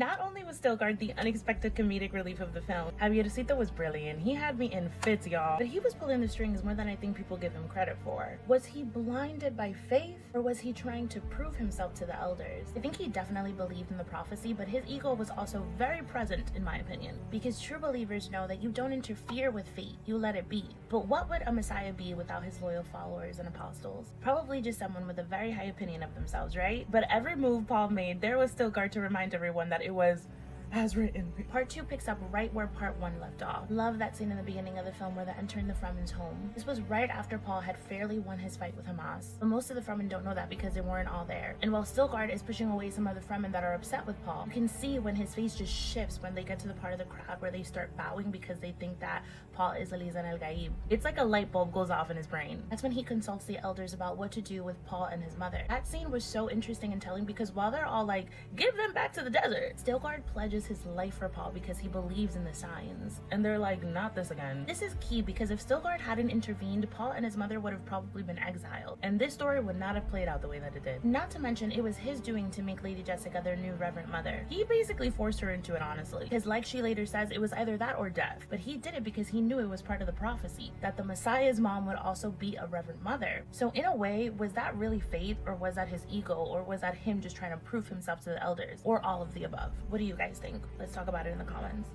Not only was Stilgar the unexpected comedic relief of the film, Javiercito was brilliant. He had me in fits, y'all. But he was pulling the strings more than I think people give him credit for. Was he blinded by faith, or was he trying to prove himself to the elders? I think he definitely believed in the prophecy, but his ego was also very present, in my opinion, because true believers know that you don't interfere with fate, you let it be. But what would a Messiah be without his loyal followers and apostles? Probably just someone with a very high opinion of themselves, right? But every move Paul made, there was Stilgar to remind everyone that it was as written. Part 2 picks up right where part 1 left off. Love that scene in the beginning of the film where they're entering the Fremen's home. This was right after Paul had fairly won his fight with Hamas, but most of the Fremen don't know that because they weren't all there. And while Stilgar is pushing away some of the Fremen that are upset with Paul, you can see when his face just shifts when they get to the part of the crowd where they start bowing because they think that Paul is Elizan el Gaib. It's like a light bulb goes off in his brain. That's when he consults the elders about what to do with Paul and his mother. That scene was so interesting and telling because while they're all like, give them back to the desert, Stilgar pledges his life for Paul because he believes in the signs. And they're like, not this again. This is key because if Stilgar hadn't intervened, Paul and his mother would have probably been exiled, and this story would not have played out the way that it did. Not to mention, it was his doing to make Lady Jessica their new Reverend Mother. He basically forced her into it, honestly, because like she later says, it was either that or death, but he did it because he knew it was part of the prophecy, that the Messiah's mom would also be a Reverend Mother. So in a way, was that really faith, or was that his ego, or was that him just trying to prove himself to the elders, or all of the above? What do you guys think? Let's talk about it in the comments.